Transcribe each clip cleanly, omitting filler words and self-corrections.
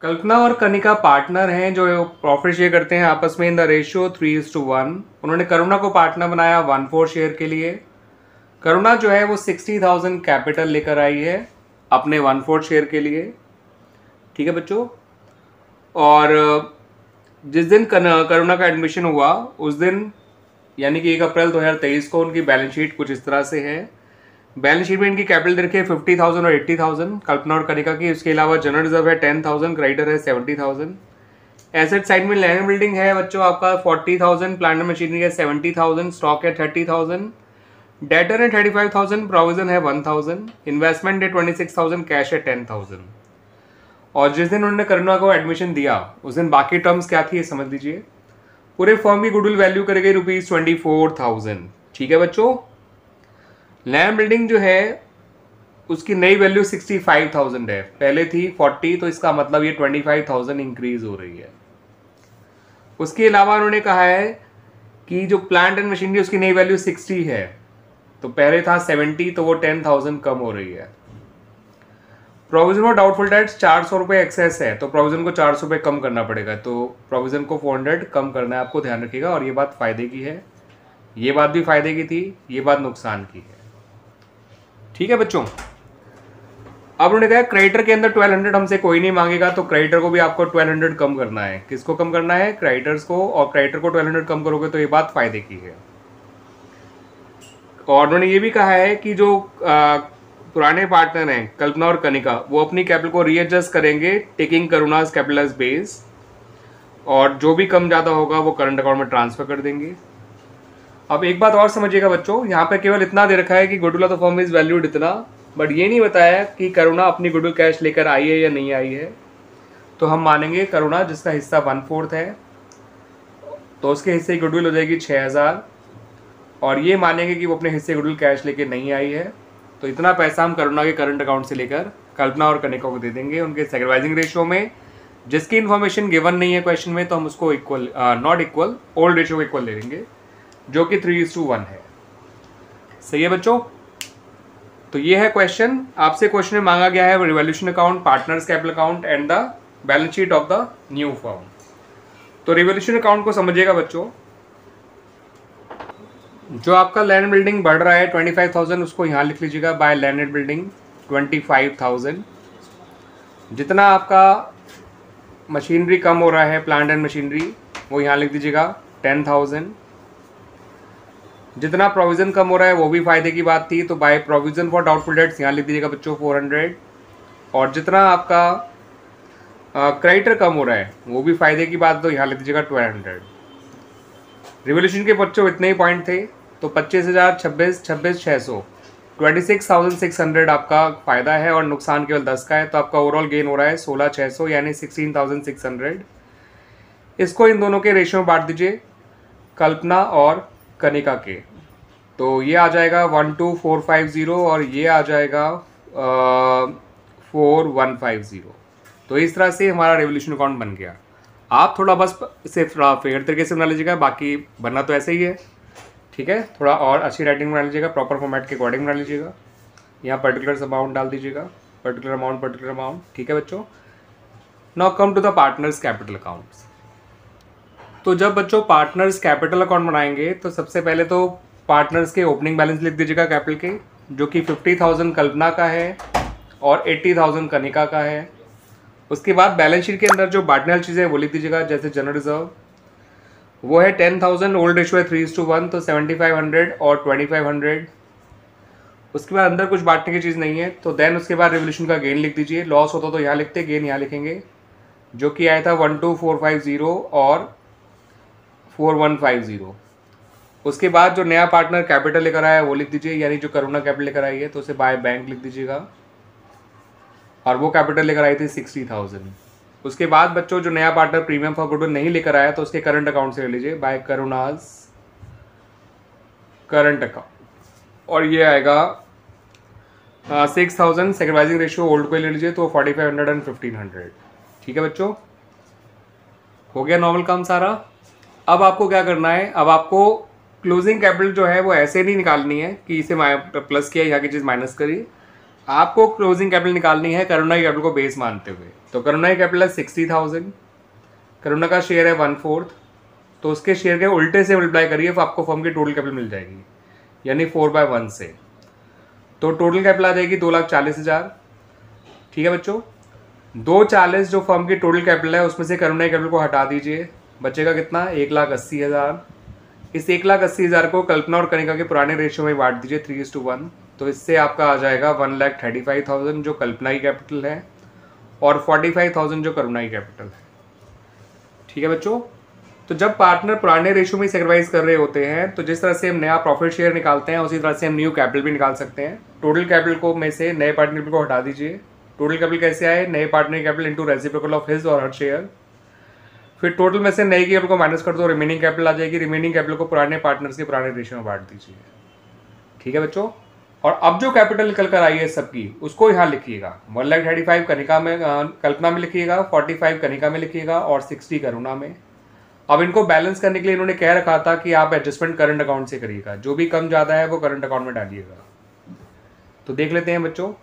कल्पना और कनिका पार्टनर हैं जो प्रॉफिट शेयर करते हैं आपस में इन द रेशियो 3:1। उन्होंने करुणा को पार्टनर बनाया 1/4 शेयर के लिए। करुणा जो है वो 60,000 कैपिटल लेकर आई है अपने 1/4 शेयर के लिए। ठीक है बच्चों। और जिस दिन करुणा का एडमिशन हुआ उस दिन यानी कि 1 अप्रैल 2023 को उनकी बैलेंस शीट कुछ इस तरह से है। बैलेंस शीट में इनकी कैपिटल रखी है 50,000 और 80,000 कल्पना और कनिका की। उसके अलावा जनरल रिजर्व है 10,000, क्रेडिटर है 70,000। एसेट साइड में लैंड बिल्डिंग है बच्चों आपका 40,000, प्लांट एंड मशीनरी है 70,000, स्टॉक है 30,000, डेटर है 35,000, प्रोविजन है 1,000, इन्वेस्टमेंट है 26,000, कैश है 10,000। और जिस दिन उन्होंने करुणा को एडमिशन दिया उस दिन बाकी टर्म्स क्या थी ये समझ लीजिए। पूरे फर्म की गुडविल वैल्यू करेगी ₹24,000। ठीक है बच्चों। लैंड बिल्डिंग जो है उसकी नई वैल्यू 65,000 है, पहले थी 40, तो इसका मतलब ये 25,000 इंक्रीज हो रही है। उसके अलावा उन्होंने कहा है कि जो प्लांट एंड मशीनरी उसकी नई वैल्यू 60 है, तो पहले था 70, तो वो 10,000 कम हो रही है। प्रोविजन फॉर डाउटफुल डेट्स 400 रुपये एक्सेस है, तो प्रोविजन को 400 रुपये कम करना पड़ेगा, तो प्रोविजन को 400 कम करना है, आपको ध्यान रखिएगा। और ये बात फायदे की है, ये बात भी फायदे की थी, ये बात नुकसान की है। ठीक है बच्चों। अब उन्होंने कहा क्रेडिटर के अंदर 1200 हमसे कोई नहीं मांगेगा, तो क्रेडिटर को भी आपको 1200 कम करना है। किसको कम करना है? क्रेडिटर्स को। और क्रेडिटर को 1200 कम करोगे तो ये बात फायदे की है। और उन्होंने ये भी कहा है कि जो पुराने पार्टनर हैं कल्पना और कनिका, वो अपनी कैपिटल को रीएडजस्ट करेंगे टेकिंग करुणाज कैपिटल एज बेस, और जो भी कम ज़्यादा होगा वो करंट अकाउंट में ट्रांसफर कर देंगे। अब एक बात और समझिएगा बच्चों, यहाँ पे केवल इतना दे रखा है कि goodwill of the firm is valued इतना, बट ये नहीं बताया कि करुणा अपनी गुडविल कैश लेकर आई है या नहीं आई है। तो हम मानेंगे करुणा जिसका हिस्सा 1/4 है, तो उसके हिस्से की गुडविल हो जाएगी 6,000, और ये मानेंगे कि वो अपने हिस्से गुडविल कैश लेके नहीं आई है, तो इतना पैसा हम करुणा के करंट अकाउंट से लेकर कल्पना और कनिका को दे देंगे उनके सेक्रीफाइसिंग रेशियो में। जिसकी इन्फॉर्मेशन गिवन नहीं है क्वेश्चन में, तो हम उसको equal not equal old ratio को इक्वल ले लेंगे, जो कि 3:1 है। सही है बच्चों। तो ये है क्वेश्चन। आपसे क्वेश्चन में मांगा गया है revolution account, partners capital account and the balance sheet of the new firm. तो रिवॉल्यूशन अकाउंट को समझिएगा बच्चों। जो आपका लैंड बिल्डिंग बढ़ रहा है 25,000, उसको यहाँ लिख लीजिएगा बाय लैंडेड बिल्डिंग 25,000। जितना आपका मशीनरी कम हो रहा है, प्लांट एंड मशीनरी, वो यहाँ लिख दीजिएगा 10,000। जितना प्रोविजन कम हो रहा है वो भी फायदे की बात थी, तो by provision for doubtful debts यहाँ लिख दीजिएगा बच्चों 400। और जितना आपका क्रेडिटर कम हो रहा है वो भी फायदे की बात, तो यहाँ लिख दीजिएगा 1200। रिवॉल्यूशन के बच्चों इतने ही पॉइंट थे, तो 25,000, 26,600, 26,600 आपका फायदा है और नुकसान केवल 10 का है, तो आपका ओवरऑल गेन हो रहा है 16,600 यानी 16,600। इसको इन दोनों के रेशियो में बांट दीजिए, कल्पना और कनिका के, तो ये आ जाएगा 12,450 और ये आ जाएगा 4,150। तो इस तरह से हमारा रेवोल्यूशन अकाउंट बन गया। आप थोड़ा बस इसे थोड़ा फेयर तरीके से बना लीजिएगा, बाकी बनना तो ऐसे ही है। ठीक है, थोड़ा और अच्छी राइटिंग बना लीजिएगा, प्रॉपर फॉर्मेट के अकॉर्डिंग बना लीजिएगा। यहाँ पर्टिकुलर अमाउंट डाल दीजिएगा, पर्टिकुलर अमाउंट। ठीक है बच्चों। Now come to the partners capital accounts. तो जब बच्चों पार्टनर्स कैपिटल अकाउंट बनाएंगे तो सबसे पहले तो पार्टनर्स के ओपनिंग बैलेंस लिख दीजिएगा कैपिटल के, जो कि 50,000 कल्पना का है और 80,000 कनिका का है। उसके बाद बैलेंस शीट के अंदर जो बांटने वाली चीज़ें वो लिख दीजिएगा, जैसे जनरल रिजर्व वो है 10,000, ओल्ड रेशियो है 3:1, तो 7,500 और 2,500। उसके बाद अंदर कुछ बांटने की चीज़ नहीं है, तो देन उसके बाद रिवोल्यूशन का गेन लिख दीजिए। लॉस होता तो यहाँ लिखते, गेन यहाँ लिखेंगे, जो कि आया था 12,450 और 4,150। उसके बाद जो नया पार्टनर कैपिटल लेकर आया है वो लिख दीजिए, यानी जो करुणा कैपिटल लेकर आई है तो उसे बाय बैंक लिख दीजिएगा, और वो कैपिटल लेकर आई थी 60,000। उसके बाद बच्चों जो नया पार्टनर प्रीमियम फॉर गुडविल नहीं लेकर आया तो उसके करंट अकाउंट से ले लीजिए, बाय करुणाज करंट अकाउंट, और ये आएगा 6,000। सेक्रीफाइसिंग रेशियो ओल्ड को ले लीजिए, तो 4,500 एंड 1,500। ठीक है बच्चों, हो गया नॉर्मल काम सारा। अब आपको क्या करना है, अब आपको क्लोजिंग कैपिटल जो है वो ऐसे नहीं निकालनी है कि इसे प्लस किया यहाँ की चीज़ माइनस करी। आपको क्लोजिंग कैपिटल निकालनी है करुणा की कैपिटल को बेस मानते हुए। तो करुणा की कैपिटल है 60,000, करुणा का शेयर है 1/4, तो उसके शेयर के उल्टे से मल्टीप्लाई करिए तो आपको फर्म की टोटल कैपिटल मिल जाएगी, यानी 4/1 से। तो टोटल कैपिटल आ जाएगी 2,40,000। ठीक है बच्चों, 240 जो फर्म की टोटल कैपिटल है उसमें से करुणा की कैपिटल को हटा दीजिए, बचेगा कितना, 1,80,000। इस 1,80,000 को कल्पना और कनिका के पुराने रेशियो में बांट दीजिए 3:1, तो इससे आपका आ जाएगा 1,35,000 जो कल्पना की कैपिटल है और 45,000 जो करुणा की कैपिटल है। ठीक है बच्चों, तो जब पार्टनर पुराने रेशियो में सेक्रीफाइस कर रहे होते हैं तो जिस तरह से हम नया प्रॉफिट शेयर निकालते हैं उसी तरह से हम न्यू कैपिटल भी निकाल सकते हैं। टोटल कैपिटल को में से नए पार्टनर को हटा दीजिए। टोटल कैपिटल कैसे आए, नए partner capital into reciprocal of his और हर शेयर। फिर टोटल में से नए कैपिटल को माइनस कर दो, रिमेनिंग कैपिटल आ जाएगी। रिमेनिंग कैपिटल को पुराने पार्टनर्स के पुराने रेशियो में बांट दीजिए। ठीक है बच्चों, और अब जो कैपिटल निकल कर आई है सबकी उसको यहाँ लिखिएगा। 1,35,000 कनिका में, कल्पना में लिखिएगा, 45 कनिका में लिखिएगा और 60 करुणा में। अब इनको बैलेंस करने के लिए इन्होंने कह रखा था कि आप एडजस्टमेंट करंट अकाउंट से करिएगा, जो भी कम ज़्यादा है वो करंट अकाउंट में डालिएगा। तो देख लेते हैं बच्चों,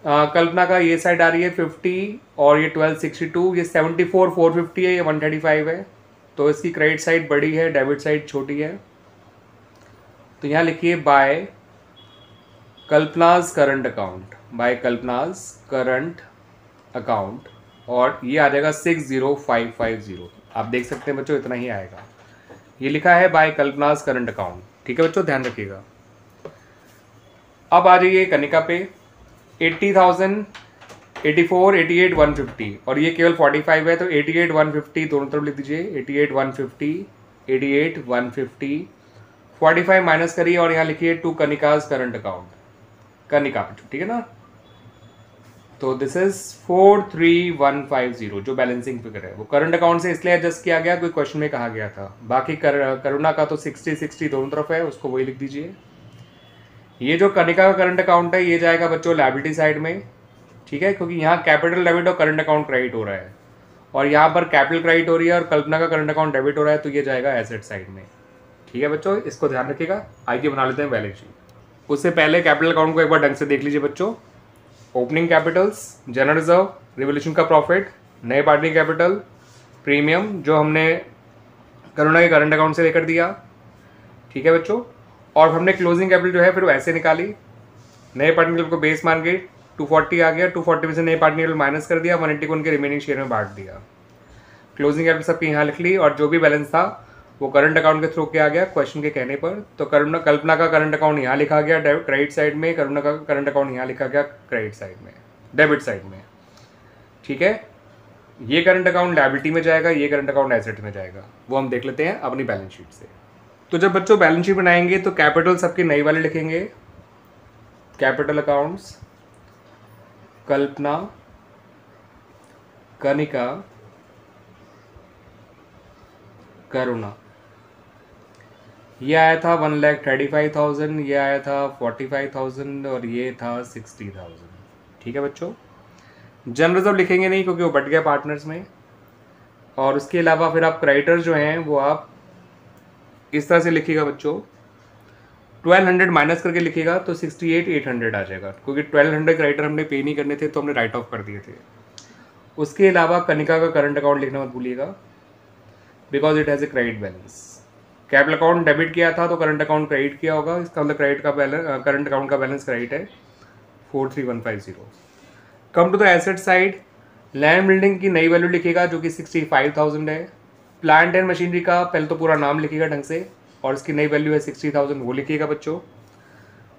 कल्पना का ये साइड आ रही है 50 और ये 1262, ये 74,450 है, ये 135 है। तो इसकी क्रेडिट साइड बड़ी है, डेबिट साइड छोटी है। तो यहाँ लिखिए by Kalpana's current account, by Kalpana's current account, और ये आ जाएगा 60,550। आप देख सकते हैं बच्चों, इतना ही आएगा। ये लिखा है बाय कल्पनाज करंट अकाउंट। ठीक है बच्चों, ध्यान रखिएगा। अब आ जाइए कनिका पे, 80,000, 84, 88, 150, और ये केवल 45 है तो 88, 150 दोनों तरफ लिख दीजिए। 88, 150, 88, 150, 45 माइनस करिए और यहाँ लिखिए to Kanika's current account, Kanika. ठीक है ना, तो दिस इज 43,150 जो बैलेंसिंग फिगर है वो करंट अकाउंट से इसलिए एडजस्ट किया गया, कोई क्वेश्चन में कहा गया था। बाकी करुणा का तो 60 दोनों तरफ है, उसको वही लिख दीजिए। ये जो कनिका का करंट अकाउंट है ये जाएगा बच्चों लायबिलिटी साइड में। ठीक है, क्योंकि यहाँ कैपिटल डेबिट और करंट अकाउंट क्रेडिट हो रहा है, और यहाँ पर कैपिटल क्रेडिट हो रही है और कल्पना का करंट अकाउंट डेबिट हो रहा है, तो ये जाएगा एसेट साइड में। ठीक है बच्चों, इसको ध्यान रखिएगा। आइए बना लेते हैं बैलेंस शीट। उससे पहले कैपिटल अकाउंट को एक बार ढंग से देख लीजिए बच्चों। Opening Capitals, general reserve, revolution का प्रॉफिट, नए पार्टनर कैपिटल, प्रीमियम जो हमने करुणा के करंट अकाउंट से लेकर दिया। ठीक है बच्चों, और हमने क्लोजिंग कैपिटल जो है फिर वैसे निकाली। नए पार्टनर कैपिटल को बेस मान के 240 आ गया, 240 में से नए पार्टनर कैपिटल माइनस कर दिया, 180 को उनके रिमेनिंग शेयर में बांट दिया। क्लोजिंग कैपिटल सबकी यहाँ लिख ली, और जो भी बैलेंस था वो करंट अकाउंट के थ्रू किया गया क्वेश्चन के कहने पर। तो कल्पना का करंट अकाउंट यहाँ लिखा गया क्रेडिट साइड में, करुणा का करंट अकाउंट यहाँ लिखा गया क्रेडिट साइड में, डेबिट साइड में। ठीक है, ये करंट अकाउंट लायबिलिटी में जाएगा, ये करंट अकाउंट एसेट में जाएगा, वो हम देख लेते हैं अपनी बैलेंस शीट से। तो जब बच्चों बैलेंस शीट बनाएंगे तो कैपिटल सबके नई वाले लिखेंगे। कैपिटल अकाउंट्स कल्पना, कनिका, करुणा। ये आया था 1,35,000, ये आया था 45,000 और ये था 60,000। ठीक है बच्चों, जनरल रिजर्व लिखेंगे नहीं क्योंकि वो बढ़ गया पार्टनर्स में। और उसके अलावा फिर आप क्रेडिटर जो हैं वो आप इस तरह से लिखिएगा बच्चों, 1200 माइनस करके लिखिएगा तो 68,800 आ जाएगा, क्योंकि 1200 क्रेडिटर हमने पे नहीं करने थे तो हमने राइट ऑफ कर दिए थे। उसके अलावा कनिका का करंट अकाउंट लिखना मत भूलिएगा, because it has a credit balance. Capital account debit किया था तो करंट अकाउंट क्रेडिट किया होगा, इसका मतलब क्रेडिट का बैलेंस, करंट अकाउंट का बैलेंस क्रेडिट है 43,150। Come to the asset side, land building की नई वैल्यू लिखिएगा जो कि 65,000 है। प्लांट एंड मशीनरी का पहले तो पूरा नाम लिखिएगा ढंग से, और इसकी नई वैल्यू है 60,000, वो लिखिएगा बच्चों।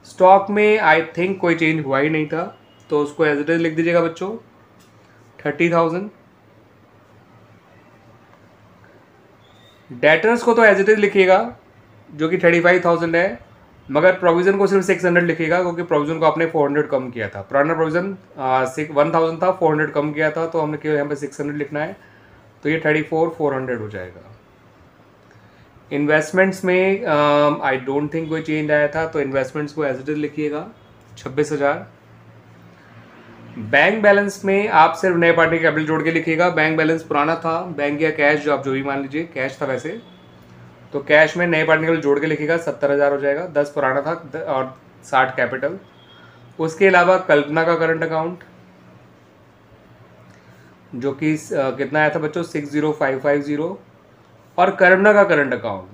स्टॉक में आई थिंक कोई चेंज हुआ ही नहीं था तो उसको एज इट इज लिख दीजिएगा बच्चों 30,000। डेटर्स को तो एज इट इज लिखिएगा जो कि 35,000 है, मगर प्रोविजन को सिर्फ 600 लिखिएगा क्योंकि प्रोविजन को आपने 400 कम किया था। पुराना प्रोविजन 1,000 था, 400 कम किया था, तो हमने केवल यहाँ पे 600 लिखना है, तो ये 34,400 हो जाएगा। इन्वेस्टमेंट्स में आई डोंट थिंक कोई चेंज आया था, तो इन्वेस्टमेंट्स को एज इट इज लिखिएगा 26,000। बैंक बैलेंस में आप सिर्फ नए पार्टनर कैपिटल जोड़ के लिखिएगा। बैंक बैलेंस पुराना था, बैंक या कैश जो आप जो भी मान लीजिए, कैश था वैसे, तो कैश में नए पार्टनर कैपिटल जोड़ के लिखिएगा 70,000 हो जाएगा, 10 पुराना था और 60 कैपिटल। उसके अलावा कल्पना का करंट अकाउंट, जो कि कितना आया था बच्चों 60550। और करुणा का करंट अकाउंट,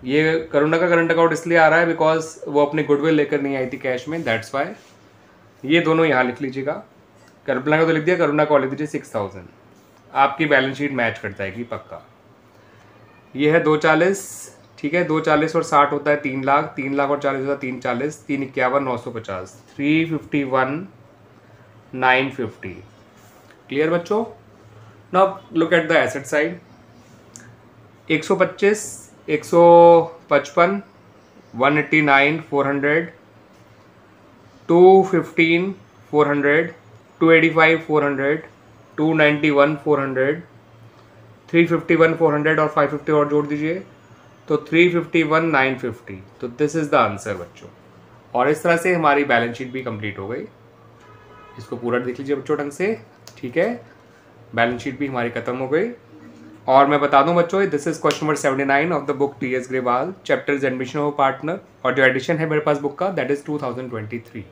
ये करुणा का करंट अकाउंट इसलिए आ रहा है बिकॉज वो अपनी गुडविल लेकर नहीं आई थी कैश में, दैट्स वाई। ये दोनों यहाँ लिख लीजिएगा, कल्पना का तो लिख दिया, करुणा को लिख दीजिए 6000। आपकी बैलेंस शीट मैच कर जाएगी पक्का। ये है 240, ठीक है, 240 और 60 होता है 3 लाख, 3 लाख और 40 होता है 340, 351 950, 351 950। क्लियर बच्चों? Now look at the asset side. 125, 155, 189 400, 215 400, 285 400, 291 400, 351 400 और 550 और जोड़ दीजिए तो 351 950। तो दिस इज द आंसर बच्चों। और इस तरह से हमारी बैलेंस शीट भी कंप्लीट हो गई। इसको पूरा देख लीजिए बच्चों ढंग से, ठीक है। बैलेंस शीट भी हमारी खत्म हो गई। और मैं बता दूं बच्चों, this is question number 79 of the book T S Grewal, chapter is admission of partner. और जो एडिशन है मेरे पास बुक का दैट इज 2023।